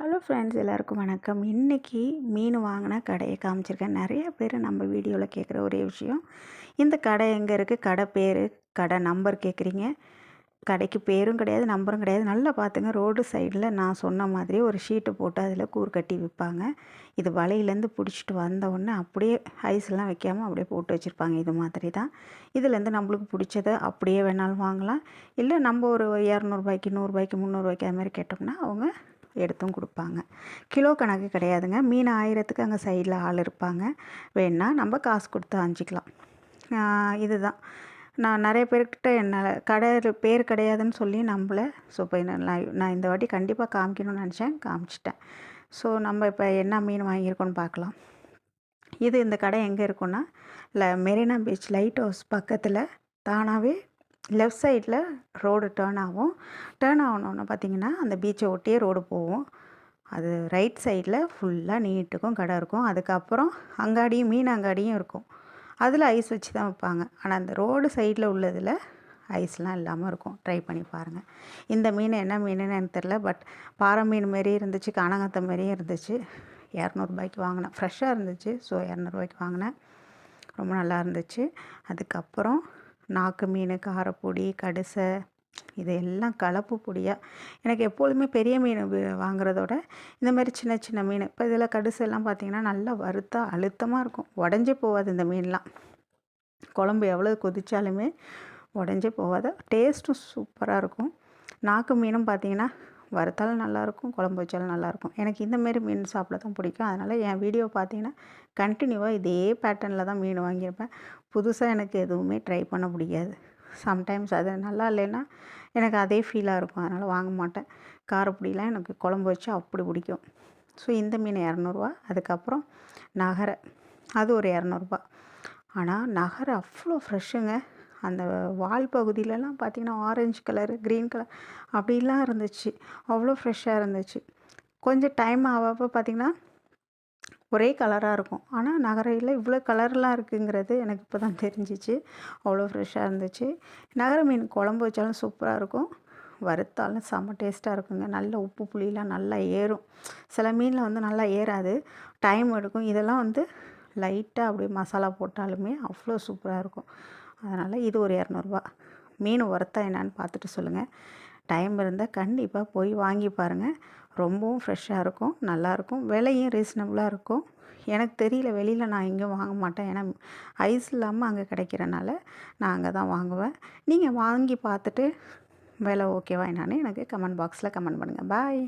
Hello friends, எல்லாருக்கும் வணக்கம். இன்றைக்கி மீன் வாங்கின கடையை காமிச்சிருக்கேன். நிறைய பேர் நம்ம வீடியோவில் கேட்குற ஒரே விஷயம், இந்த கடை எங்கே இருக்குது, கடை பேர், கடை நம்பர் கேட்குறீங்க. கடைக்கு பேரும் கிடையாது, நம்பரும் கிடையாது. நல்லா பார்த்துங்க, ரோடு சைடில் நான் சொன்ன மாதிரி ஒரு ஷீட்டு போட்டு அதில் கூறு கட்டி விற்பாங்க. இது வலையிலேருந்து பிடிச்சிட்டு வந்தவுடனே அப்படியே ஐஸ்லாம் வைக்காமல் அப்படியே போட்டு வச்சுருப்பாங்க. இது மாதிரி தான். இதுலேருந்து நம்மளுக்கு பிடிச்சதை அப்படியே வேணாலும் வாங்கலாம். இல்லை நம்ம ஒரு 200 100 300 அது மாதிரி கேட்டோம்னா அவங்க எடுத்தும் கொடுப்பாங்க. கிலோ கணக்கு கிடையாதுங்க. மீன் 1000க்கு அங்கே சைடில் ஆள் இருப்பாங்க. வேணா நம்ம காசு கொடுத்து வாங்கிக்கலாம். இதுதான் நான் நிறைய பேர்கிட்ட என்னால் கடை பேர் கிடையாதுன்னு சொல்லி நம்மள ஸோ இப்போ நான் இந்த வாட்டி கண்டிப்பாக காமிக்கணும்னு நினச்சேன், காமிச்சிட்டேன். ஸோ நம்ம இப்போ என்ன மீன் வாங்கியிருக்கோன்னு பார்க்கலாம். இந்த கடை எங்கே இருக்குன்னா மெரினா பீச் லைட் ஹவுஸ் பக்கத்தில் தானாகவே லெஃப்ட் சைடில் ரோடு டேர்ன் ஆகும். டேர்ன் ஆகணுன்னு பார்த்திங்கன்னா அந்த பீச்சை ஒட்டியே ரோடு போகும். அது ரைட் சைடில் ஃபுல்லாக நீட்டுக்கும் கடை இருக்கும். அதுக்கப்புறம் அங்காடியும் மீன் அங்காடியும் இருக்கும். அதில் ஐஸ் வச்சு தான் வைப்பாங்க. ஆனால் அந்த ரோடு சைடில் உள்ளதில் ஐஸ்லாம் இல்லாமல் இருக்கும். ட்ரை பண்ணி பாருங்கள். இந்த மீன் என்ன மீனுன்னு எனக்கு தெரில, பட் பாறை மீன் மாரி இருந்துச்சு, காணாங்கத்தை மாரியும் இருந்துச்சு. 200 வாங்கினேன். ஃப்ரெஷ்ஷாக இருந்துச்சு. ஸோ 200 வாங்கினேன். ரொம்ப நல்லா இருந்துச்சு. அதுக்கப்புறம் நாக்கு மீன், காரப்பொடி, கடுசை, இது எல்லாம் கலப்பு பொடியாக. எனக்கு எப்பொழுதுமே பெரிய மீன் வாங்குறதோட இந்த மாதிரி சின்ன சின்ன மீன், இப்போ இதில் கடுசெல்லாம் பார்த்திங்கன்னா நல்லா வறுத்தா அழுத்தமாக இருக்கும். உடஞ்சே போகாது இந்த மீன்லாம். குழம்பு எவ்வளோ கொதித்தாலுமே உடஞ்சே போகாது. டேஸ்ட்டும் சூப்பராக இருக்கும். நாக்கு மீனும் பார்த்திங்கன்னா வறுத்தாலும் நல்லாயிருக்கும், குழம்பு வச்சாலும் நல்லாயிருக்கும். எனக்கு இந்தமாரி மீன் சாப்பிட தான் பிடிக்கும். அதனால் என் வீடியோ பார்த்திங்கன்னா கண்டினியூவாக இதே பேட்டர்னில் தான் மீன் வாங்கியிருப்பேன். புதுசாக எனக்கு எதுவுமே ட்ரை பண்ண பிடிக்காது. சம்டைம்ஸ் அது நல்லா இல்லைன்னா எனக்கு அதே ஃபீலாக இருக்கும். அதனால் வாங்க மாட்டேன். காரப்பொடிலாம் எனக்கு குழம்பு வச்சா அப்படி பிடிக்கும். ஸோ இந்த மீன் 200. அதுக்கப்புறம் நகரை, அது ஒரு 200. ஆனால் நகரை அவ்வளோ ஃப்ரெஷ்ஷுங்க. அந்த வால் பகுதியிலலாம் பார்த்திங்கன்னா ஆரஞ்சு கலரு, க்ரீன் கலர் அப்படிலாம் இருந்துச்சு. அவ்வளோ ஃப்ரெஷ்ஷாக இருந்துச்சு. கொஞ்சம் டைம் ஆகப்போ பார்த்திங்கன்னா ஒரே கலராக இருக்கும். ஆனால் நகரையில் இவ்வளோ கலர்லாம் இருக்குங்கிறது எனக்கு இப்போ தான் தெரிஞ்சிச்சு. அவ்வளோ ஃப்ரெஷ்ஷாக இருந்துச்சு. நகரை மீன் குழம்பு வச்சாலும் சூப்பராக இருக்கும், வறுத்தாலும் செம்ம டேஸ்ட்டாக இருக்குங்க. நல்ல உப்பு புளியெலாம் நல்லா ஏறும். சில மீனில் வந்து நல்லா ஏறாது, டைம் எடுக்கும். இதெல்லாம் வந்து லைட்டாக அப்படியே மசாலா போட்டாலுமே அவ்வளோ சூப்பராக இருக்கும். அதனால் இது ஒரு 200. மீன் ஒர்த்தா என்னான்னு பார்த்துட்டு சொல்லுங்கள். டைம் இருந்தால் கண்டிப்பாக போய் வாங்கி பாருங்கள். ரொம்பவும் ஃப்ரெஷ்ஷாக இருக்கும், நல்லாயிருக்கும். விலையும் ரீசனபுளாக இருக்கும். எனக்கு தெரியல, வெளியில் நான் எங்கேயும் வாங்க மாட்டேன். ஏன்னா ஐஸ் இல்லாமல் அங்கே கிடைக்கிறனால நான் அங்கே தான் வாங்குவேன். நீங்கள் வாங்கி பார்த்துட்டு விலை ஓகேவா என்னான்னு எனக்கு கமெண்ட் பாக்ஸில் கமெண்ட் பண்ணுங்கள். பாய்.